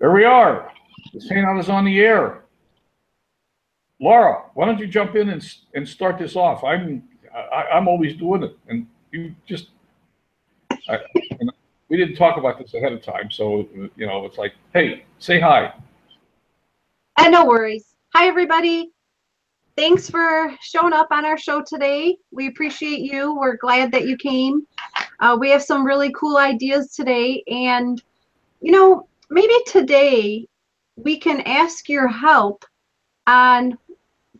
There we are. This hangout is on the air. Laura, why don't you jump in and start this off? I'm always doing it, and you just and we didn't talk about this ahead of time, so it's like, hey, say hi. No worries. Hi, everybody. Thanks for showing up on our show today. We appreciate you. We're glad that you came. We have some really cool ideas today, and maybe today we can ask your help on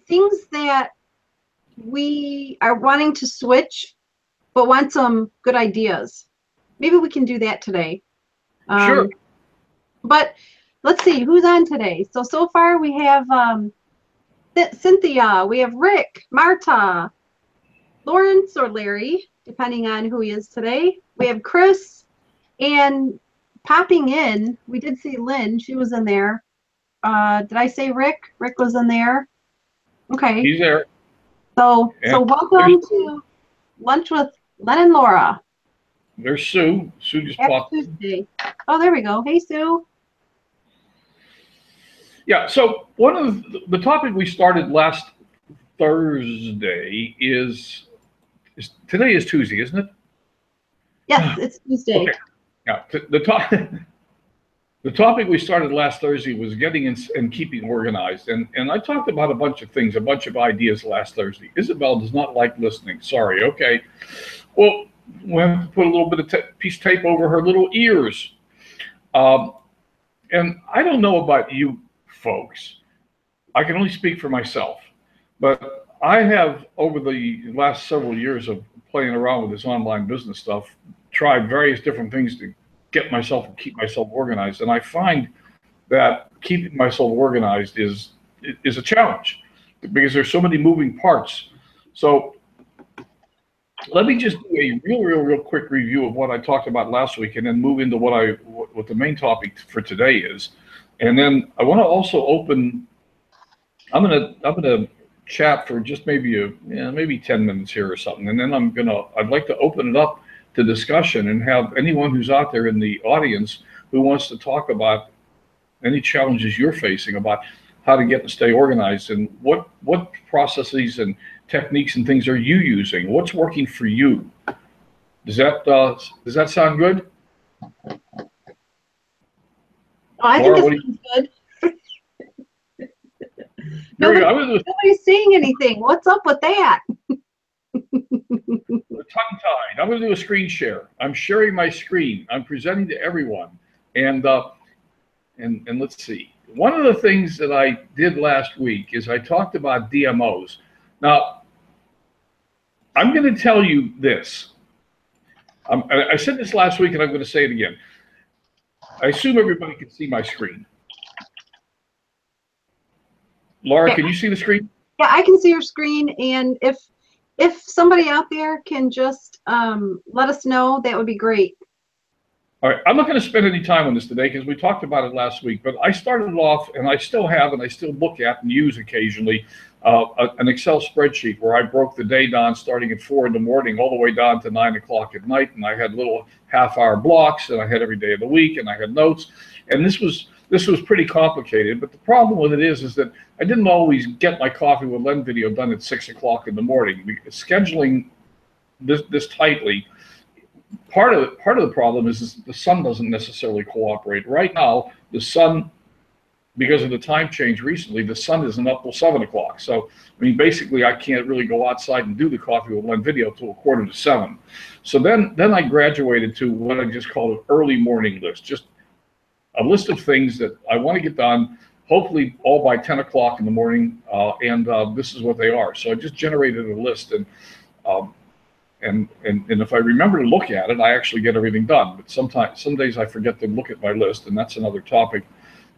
things that we are wanting to switch, but want some good ideas. Maybe we can do that today. Sure. But let's see who's on today. So far we have Cynthia, we have Rick, Marta, Lawrence or Larry, depending on who he is today. We have Chris, and popping in, we did see Lynn. She was in there. Did I say Rick? Rick was in there. Okay. He's there. So welcome to Lunch with Len and Laura. There's Sue. Sue just popped in. Oh, there we go. Hey, Sue. Yeah, so one of the topic we started last Thursday is today is Tuesday, isn't it? Yes, it's Tuesday. Okay. Yeah, the topic we started last Thursday was getting and keeping organized, and I talked about a bunch of things, a bunch of ideas last Thursday. Isabel does not like listening. Sorry. Okay. Well, we have to put a little bit of piece of tape over her little ears. And I don't know about you folks. I can only speak for myself, but I have, over the last several years of playing around with this online business stuff, tried various different things to get myself and keep myself organized. And I find that keeping myself organized is a challenge because there's so many moving parts. So let me just do a real quick review of what I talked about last week, and then move into what the main topic for today is. And then I want to also open. I'm gonna chat for just maybe 10 minutes here or something, and then I'd like to open it up to discussion and have anyone who's out there in the audience who wants to talk about any challenges you're facing about how to get and stay organized, and what processes and techniques and things are you using? What's working for you? Does that sound good? Oh, I Laura, think it sounds good. Nobody's saying anything. What's up with that? Tongue-tied. I'm going to do a screen share. I'm sharing my screen. I'm presenting to everyone, and let's see. One of the things that I did last week is I talked about DMOs. Now, I'm going to tell you this. I said this last week, and I'm going to say it again. I assume everybody can see my screen. Laura, can you see the screen? Yeah, I can see your screen, and if somebody out there can just let us know, that would be great. All right, I'm not going to spend any time on this today because we talked about it last week, but I started off, and I still have, and I still look at and use occasionally, an Excel spreadsheet where I broke the day down starting at 4 in the morning all the way down to 9 o'clock at night, and I had little half-hour blocks, and I had every day of the week, and I had notes, and this was pretty complicated. But the problem with it is that I didn't always get my Coffee with Len video done at 6 o'clock in the morning. Scheduling this tightly. Part of the problem is the sun doesn't necessarily cooperate. Right now, the sun, because of the time change recently, the sun isn't up till 7 o'clock. So, I mean, basically, I can't really go outside and do the Coffee with Len video till 6:45. So then I graduated to what I just call an early morning list, just a list of things that I want to get done, hopefully all by 10 o'clock in the morning, and this is what they are. So I just generated a list, and if I remember to look at it, I actually get everything done. But some days I forget to look at my list, and that's another topic.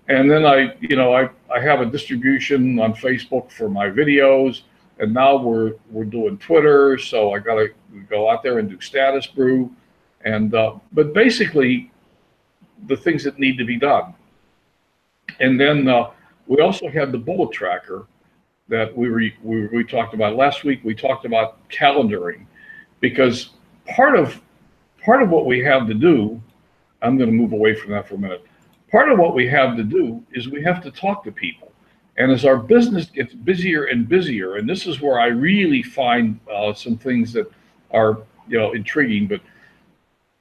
And then I have a distribution on Facebook for my videos, and now we're doing Twitter, so I got to go out there and do status brew, and but basically the things that need to be done. And then we also had the bullet tracker that we talked about last week. We talked about calendaring, because part of what we have to do, I'm going to move away from that for a minute. part of what we have to do is we have to talk to people. And as our business gets busier and busier, and this is where I really find some things that are, intriguing, but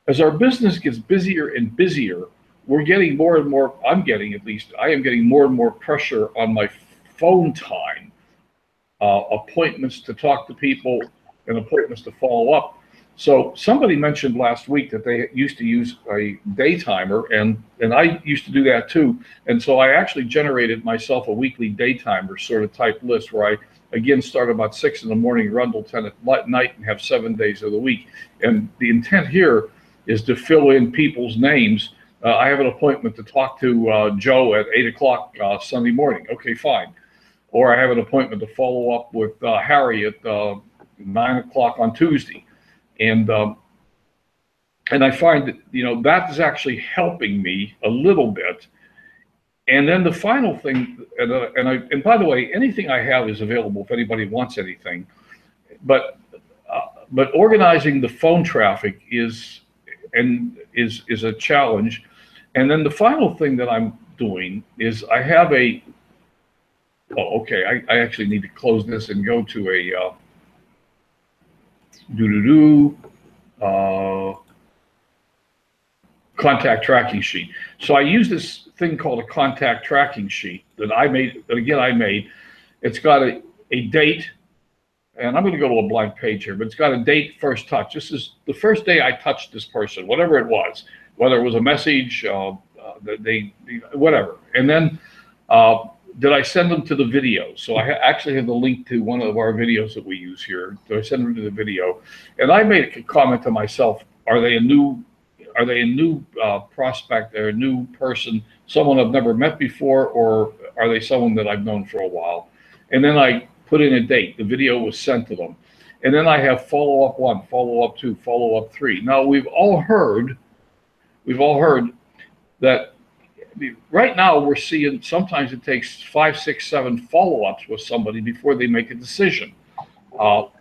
as our business gets busier and busier, we're getting more and more, I am getting more and more pressure on my phone time, appointments to talk to people and appointments to follow up. So somebody mentioned last week that they used to use a day timer, and I used to do that too. And so I actually generated myself a weekly day timer sort of type list where I, again, start about 6 in the morning, run till 10 at night, and have 7 days of the week. And the intent here is to fill in people's names. I have an appointment to talk to Joe at 8 o'clock Sunday morning. Okay, fine. Or I have an appointment to follow up with Harry at 9 o'clock on Tuesday. And I find that, that is actually helping me a little bit. And then the final thing, and by the way, anything I have is available if anybody wants anything. But organizing the phone traffic is a challenge. And then the final thing that I'm doing is I have I actually need to close this and go to a contact tracking sheet. So I use this thing called a contact tracking sheet that I made. It's got a date, and I'm going to go to a blank page here, but it's got a date, first touch. This is the first day I touched this person, whatever it was, whether it was a message, whatever. And then did I send them to the video? So I actually have the link to one of our videos that we use here. So I send them to the video, and I made a comment to myself: Are they a new prospect? They're a new person, someone I've never met before, or are they someone that I've known for a while? And then I put in a date. The video was sent to them, and then I have follow up 1, follow up 2, follow up 3. Now we've all heard that. Right now, we're seeing sometimes it takes 5, 6, 7 follow-ups with somebody before they make a decision, up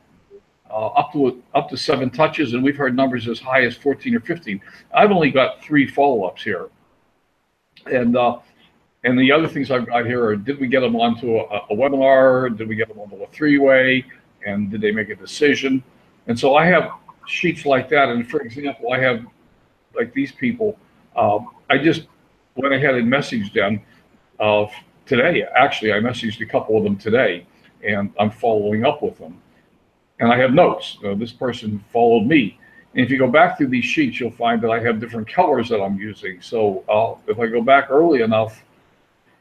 to 7 touches, and we've heard numbers as high as 14 or 15. I've only got 3 follow-ups here, and the other things I've got here are: did we get them onto a webinar? Did we get them onto a 3-way? And did they make a decision? And so I have sheets like that. And for example, I have like these people. I just went ahead and messaged them today. Actually, I messaged a couple of them today, and I'm following up with them. And I have notes. This person followed me. And if you go back through these sheets, you'll find that I have different colors that I'm using. So if I go back early enough,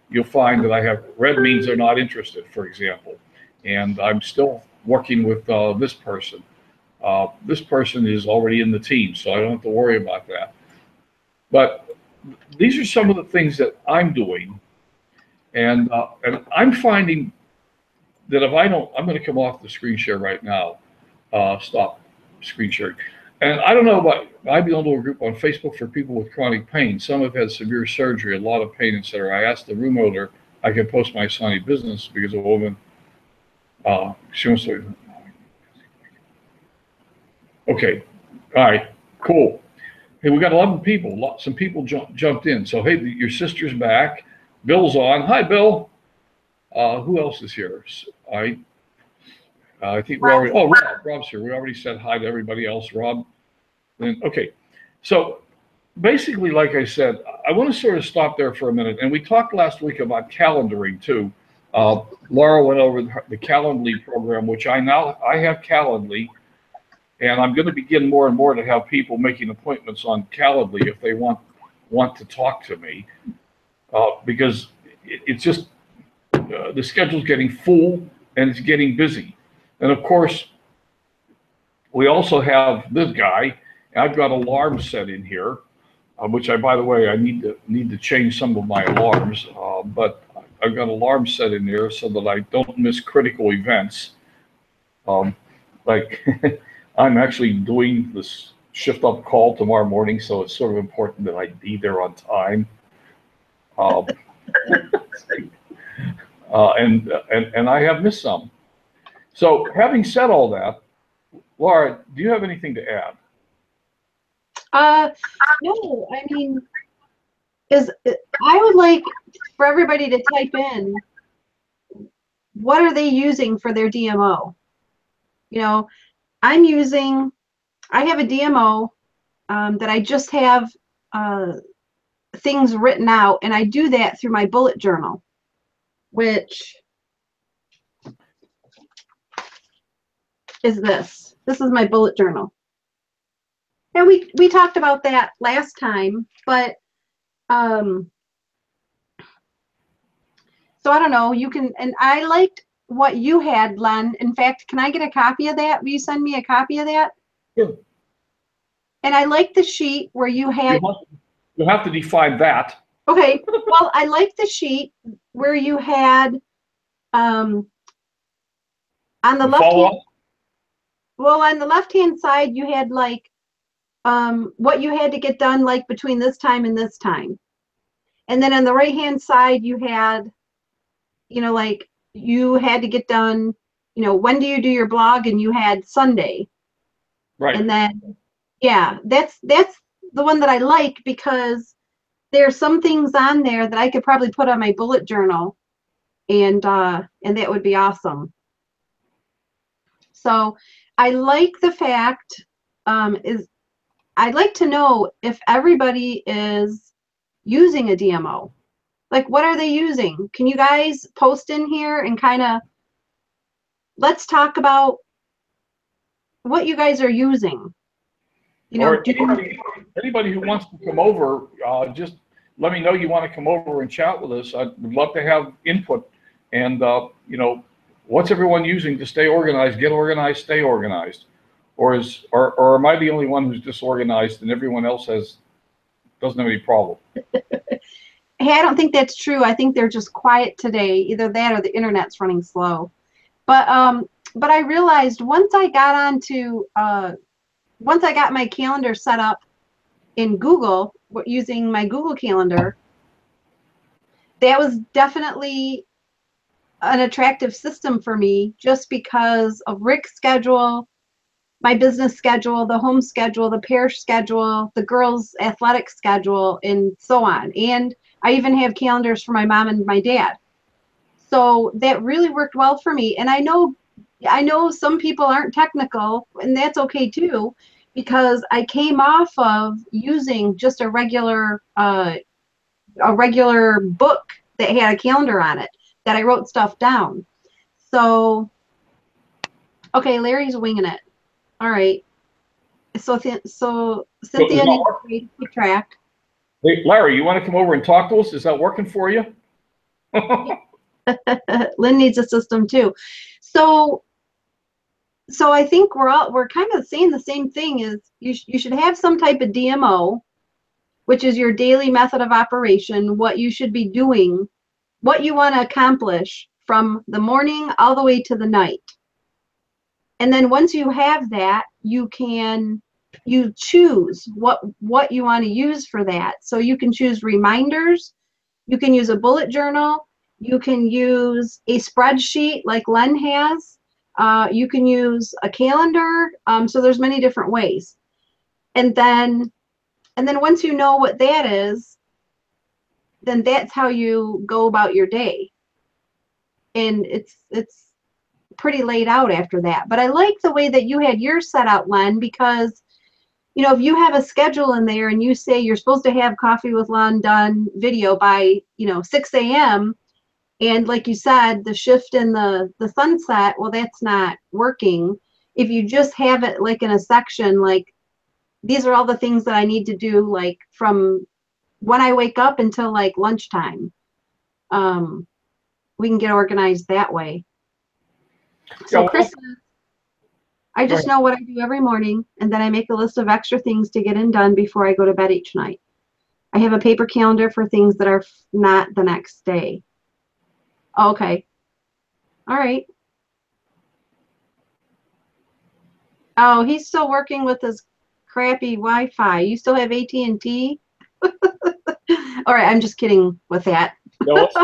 you'll find that I have red means they're not interested, for example. And I'm still working with this person. This person is already in the team, so I don't have to worry about that. But these are some of the things that I'm doing, and I'm finding that if I don't, I'm going to come off the screen share right now. Stop screen sharing. And I don't know about, I belong to a group on Facebook for people with chronic pain. Some have had severe surgery, a lot of pain, etc. I asked the room owner I could post my Sunny business because a woman, she wants to. Okay, all right, cool. Hey, we got 11 people. Some people jumped in. So, hey, your sister's back. Bill's on. Hi, Bill. Who else is here? I think we already. Oh, Rob's here. We already said hi to everybody else. Rob. And okay, so basically, like I said, I want to sort of stop there for a minute. And we talked last week about calendaring too. Laura went over the Calendly program, which I have Calendly. And I'm going to begin more and more to have people making appointments on Calendly if they want to talk to me, because it's just the schedule's getting full and it's getting busy. And of course, we also have this guy. I've got alarms set in here, which by the way, I need to change some of my alarms. But I've got alarms set in there so that I don't miss critical events, like. I'm actually doing this shift up call tomorrow morning, so it's sort of important that I be there on time. And I have missed some. So having said all that, Laura, do you have anything to add? No, I mean, is I would like for everybody to type in what are they using for their DMO. You know, I have a DMO that I just have things written out, and I do that through my bullet journal, which is this. This is my bullet journal. And we talked about that last time, but so I don't know, you can, and I liked what you had, Len. In fact, can I get a copy of that? Will you send me a copy of that? Sure. And I like the sheet where you had. You'll have to define that. Okay, well, I like the sheet where you had on the left hand. Well, on the left hand side, you had like what you had to get done like between this time and this time. And then on the right hand side, you had, you know, like you had to get done, you know, when do you do your blog? And you had Sunday. Right. And then, yeah, that's the one that I like because there are some things on there that I could probably put on my bullet journal, and that would be awesome. So I like the fact I'd like to know if everybody is using a DMO. Like, what are they using? Can you guys post in here and kind of let's talk about what you guys are using? You know, or anybody who wants to come over, just let me know you want to come over and chat with us. I'd love to have input. And, you know, what's everyone using to stay organized, get organized, stay organized? Or am I the only one who's disorganized and everyone else doesn't have any problem? Hey, I don't think that's true. I think they're just quiet today. Either that or the internet's running slow. But I realized once I got my calendar set up in Google using my Google Calendar, that was definitely an attractive system for me just because of Rick's schedule, my business schedule, the home schedule, the parish schedule, the girls' athletic schedule, and so on. And I even have calendars for my mom and my dad. So that really worked well for me. And I know some people aren't technical, and that's okay too, because I came off of using just a regular book that had a calendar on it that I wrote stuff down. So, okay, Larry's winging it. All right. So Cynthia needs to keep track. Hey, Larry, you want to come over and talk to us? Is that working for you? Lynn needs a system too. So I think we're kind of saying the same thing. Is you should have some type of DMO, which is your daily method of operation, what you should be doing, what you want to accomplish from the morning all the way to the night. And then once you have that, you choose what you want to use for that. So you can choose reminders, you can use a bullet journal, you can use a spreadsheet like Len has, you can use a calendar. So there's many different ways. And then once you know what that is, then that's how you go about your day. And it's pretty laid out after that. But I like the way that you had yours set out, Len, because, you know, if you have a schedule in there and you say you're supposed to have Coffee with Len done video by, 6 a.m., and like you said, the shift in the sunset, well, that's not working. If you just have it like in a section, like these are all the things that I need to do, like from when I wake up until like lunchtime, we can get organized that way. So Chris, I just know what I do every morning, and then I make a list of extra things to get done before I go to bed each night. I have a paper calendar for things that are not the next day. Okay. All right. Oh, he's still working with his crappy Wi-Fi. You still have AT&T? All right, I'm just kidding with that. No, let's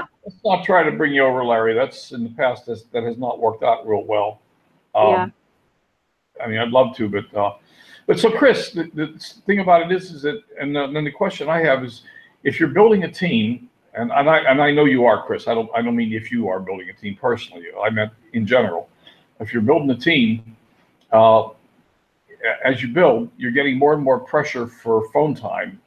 not try to bring you over, Larry. That's in the past that has not worked out real well. Yeah. I mean, I'd love to, but so Chris, the thing about it is that, and then the question I have is, if you're building a team, and I know you are, Chris. I don't mean if you are building a team personally. I meant in general. If you're building a team, as you build, you're getting more and more pressure for phone time.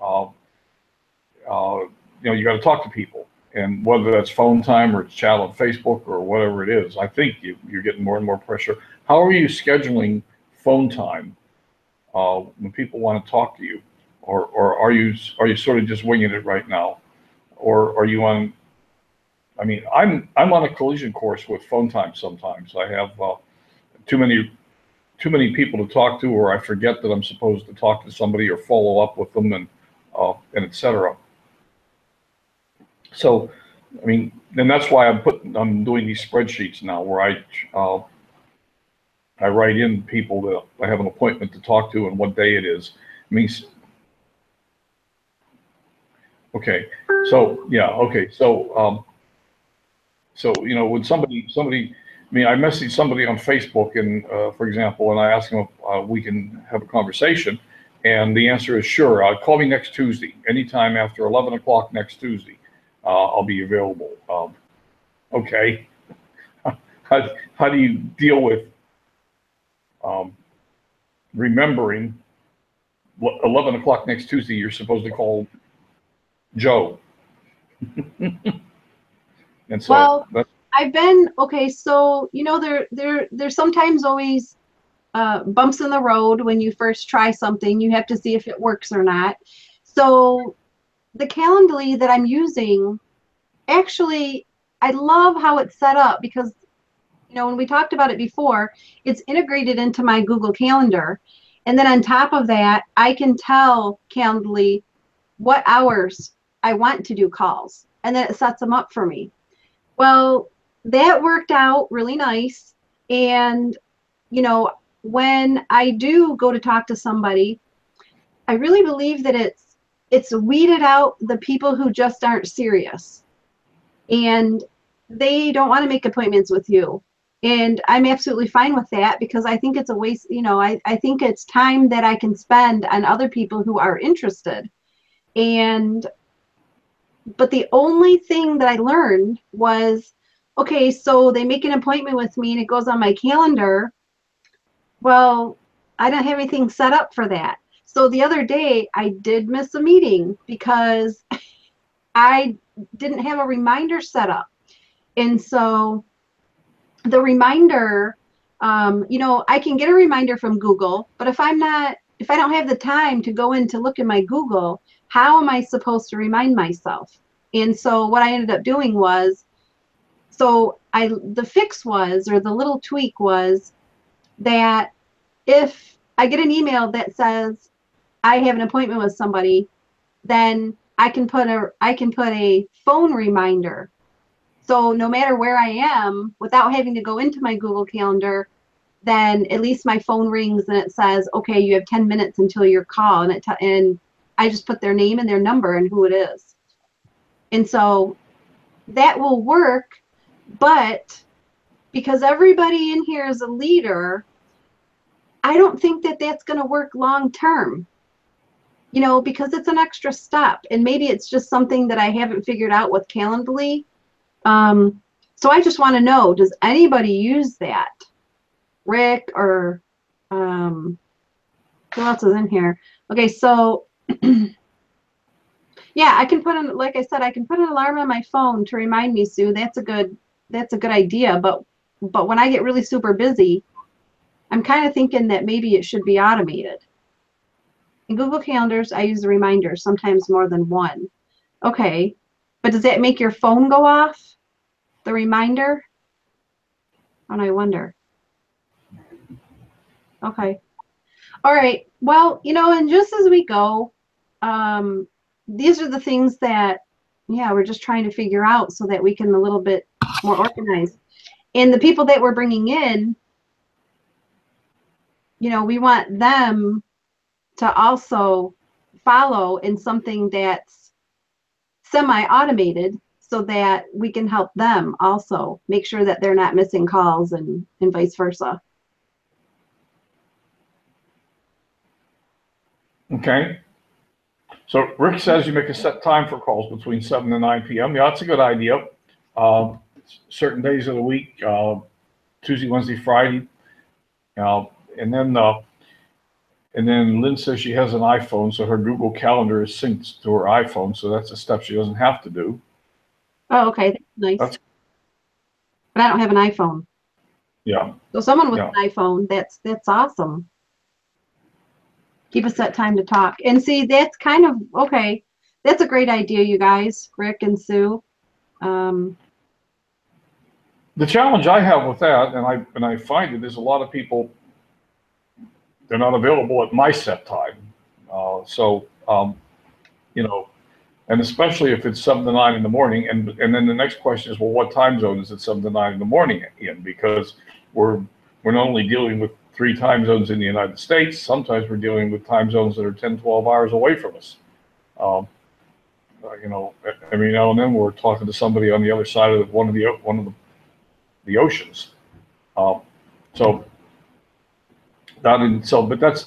You got to talk to people, and whether that's phone time or it's chat on Facebook or whatever it is, I think you're getting more and more pressure. How are you scheduling phone time when people want to talk to you, or are you sort of just winging it right now, or are you on? I mean, I'm on a collision course with phone time sometimes. I have too many people to talk to, or I forget that I'm supposed to talk to somebody or follow up with them, and et cetera. So, I mean, and that's why I'm doing these spreadsheets now, where I write in people that I have an appointment to talk to and what day it is. I mean, okay, so yeah, okay, so when somebody, I mean, I message somebody on Facebook, and for example, and I ask them if we can have a conversation, and the answer is sure. Call me next Tuesday, anytime after 11 o'clock next Tuesday. I'll be available. Okay. How do you deal with remembering 11 o'clock next Tuesday? You're supposed to call Joe. And so well, I've been okay. So there's sometimes always bumps in the road when you first try something. You have to see if it works or not. So the Calendly that I'm using, actually, I love how it's set up because, when we talked about it before, it's integrated into my Google Calendar. And then on top of that, I can tell Calendly what hours I want to do calls. And then it sets them up for me. Well, that worked out really nice. And, when I do go to talk to somebody, I really believe that it's weeded out the people who just aren't serious and they don't want to make appointments with you. And I'm absolutely fine with that because I think it's a waste. I think it's time that I can spend on other people who are interested. But the only thing that I learned was, okay, so they make an appointment with me and it goes on my calendar. Well, I don't have anything set up for that. So the other day I did miss a meeting because I didn't have a reminder set up. And so the reminder, I can get a reminder from Google, but if I don't have the time to go in to look at my Google, how am I supposed to remind myself? And so what I ended up doing was, the fix was, or the little tweak was that if I get an email that says I have an appointment with somebody, then I can put a phone reminder. So no matter where I am, without having to go into my Google Calendar, then at least my phone rings and it says, okay, you have 10 minutes until your call. And I just put their name and their number and who it is. And so that will work, but because everybody in here is a leader, I don't think that that's going to work long term. Because it's an extra step, and maybe it's just something that I haven't figured out with Calendly. So I just want to know, does anybody use that? Rick or who else is in here? Okay, so yeah, I can like I said, I can put an alarm on my phone to remind me, Sue. That's a good idea. But when I get really super busy, I'm kind of thinking that maybe it should be automated. In Google Calendars, I use the reminders, sometimes more than one. Okay, but does that make your phone go off, the reminder? And I wonder. Okay. All right. Well, and just as we go, these are the things that, we're just trying to figure out so that we can a little bit more organized. And the people that we're bringing in, we want them to also follow in something that's semi-automated so that we can help them also make sure that they're not missing calls and vice versa. Okay. So Rick says you make a set time for calls between 7 and 9 p.m. Yeah, that's a good idea. Um, Certain days of the week, Tuesday, Wednesday, Friday. Uh, and then Lynn says she has an iPhone, so her Google Calendar is synced to her iPhone, so that's a step she doesn't have to do. Oh, okay, that's nice. That's, but I don't have an iPhone. yeah. So someone with Yeah. an iPhone, that's awesome. Keep a set time to talk. And see, that's kind of okay. That's a great idea, you guys, Rick and Sue. The challenge I have with that, and I find it, is a lot of people, they're not available at my set time. You know, and especially if it's 7 to 9 in the morning, and then the next question is, well, what time zone is it 7 to 9 in the morning in? Because we're not only dealing with 3 time zones in the United States, sometimes we're dealing with time zones that are 10, 12 hours away from us. You know, every now and then we're talking to somebody on the other side of one of the oceans. So but that's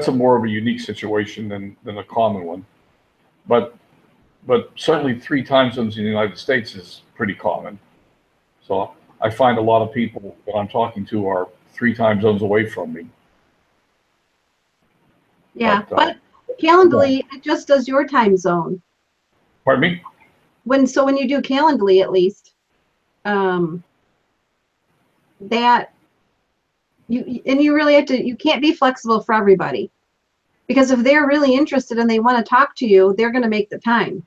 a more of a unique situation than a common one. But certainly 3 time zones in the United States is pretty common. So I find a lot of people that I'm talking to are 3 time zones away from me. Yeah, but Calendly, it just does your time zone. Pardon me? When you do Calendly, at least, that you really have to, you can't be flexible for everybody, because if they're really interested and they want to talk to you, they're going to make the time.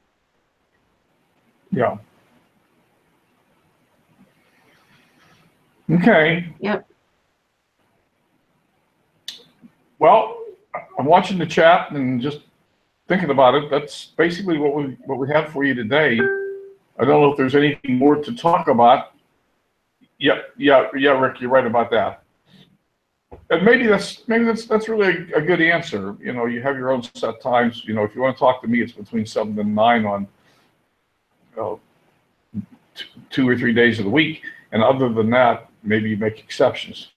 Yeah. Okay. Yep. Well, I'm watching the chat and just thinking about it. That's basically what we have for you today. I don't know if there's anything more to talk about. Yeah, Rick, you're right about that. And maybe that's really a good answer. You know, you have your own set times. You know, if you want to talk to me, it's between 7 and 9 on 2 or 3 days of the week. And other than that, maybe you make exceptions.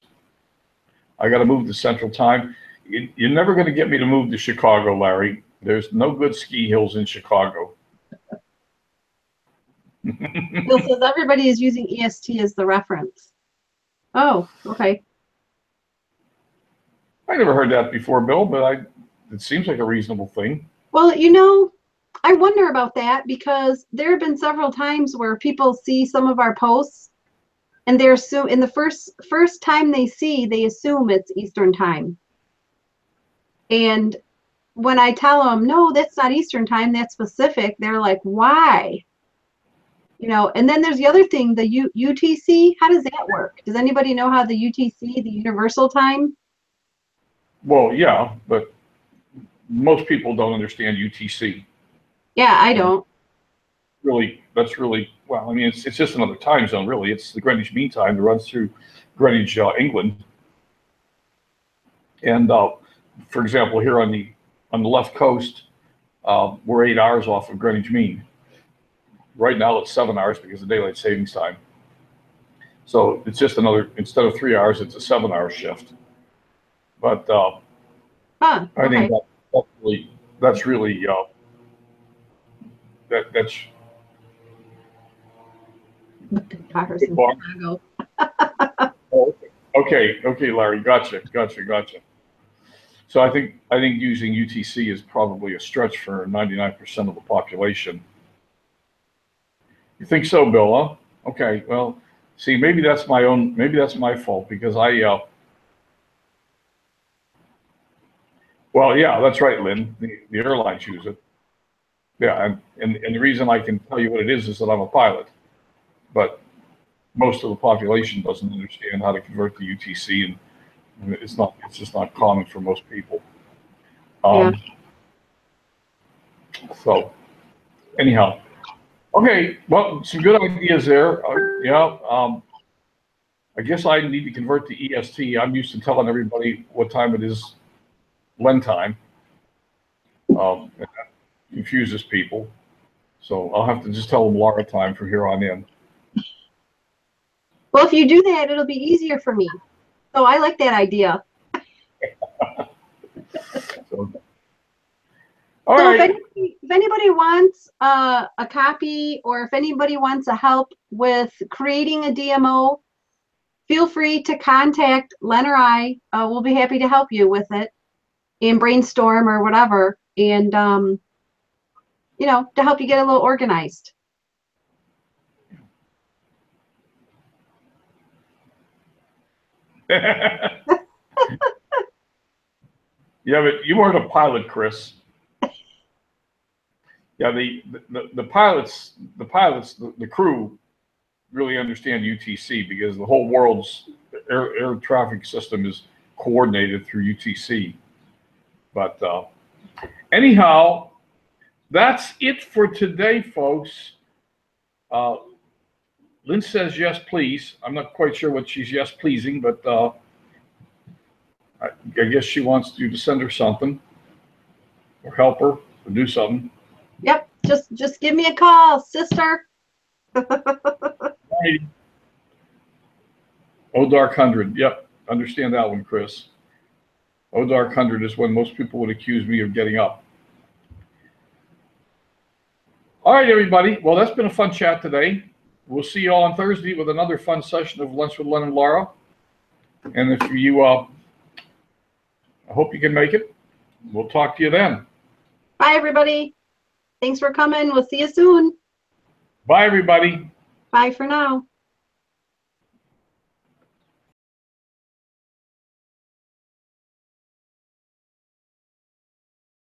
I got to move to Central Time. You're never going to get me to move to Chicago, Larry. There's no good ski hills in Chicago. Bill says everybody is using EST as the reference. Oh, okay. I never heard that before, Bill, but it seems like a reasonable thing. Well, you know, I wonder about that, because there have been several times where people see some of our posts and they're in the first time they assume it's Eastern Time. And when I tell them, no, that's not Eastern Time, that's Pacific, they're like, why? You know, and then there's the other thing, the UTC. How does that work? Does anybody know how the UTC, the Universal Time? Well, yeah, but most people don't understand UTC. Yeah, I don't. That's really, well, I mean, it's just another time zone, really. It's the Greenwich Mean Time that runs through Greenwich, England. And for example, here on the left coast, we're 8 hours off of Greenwich Mean. Right now it's 7 hours because of daylight savings time. So it's just instead of 3 hours, it's a 7-hour shift. But I think that's really that's. Oh, okay, Larry, gotcha. So I think using UTC is probably a stretch for 99% of the population. You think so, Bill? Huh? Okay. Well, see, maybe that's my fault, because well, yeah, that's right, Lynn. The airlines use it. Yeah, and the reason I can tell you what it is that I'm a pilot, but most of the population doesn't understand how to convert to UTC, and it's just not common for most people. So anyhow, okay, well, some good ideas there. I guess I need to convert to EST. I'm used to telling everybody what time it is, Len time. And that confuses people. So I'll have to just tell them Laura time from here on in. Well, if you do that, it'll be easier for me. So I like that idea. All So right. if anybody wants a copy, or if anybody wants a help with creating a DMO, feel free to contact Len or I. We'll be happy to help you with it and brainstorm or whatever, and to help you get a little organized. Yeah, but you weren't a pilot, Chris. Yeah, the pilots, the crew really understand UTC because the whole world's air traffic system is coordinated through UTC. But anyhow, that's it for today, folks. Lynn says yes, please. I'm not quite sure what she's yes pleasing, but I guess she wants you to send her something or help her or do something. Yep, just give me a call, sister. Right. Oh, Dark 100. Yep, understand that one, Chris. Oh, Dark 100 is when most people would accuse me of getting up. All right, everybody. Well, that's been a fun chat today. We'll see you all on Thursday with another fun session of Lunch with Len and Laura. And if you, I hope you can make it. We'll talk to you then. Bye, everybody. Thanks for coming. We'll see you soon. Bye, everybody. Bye for now.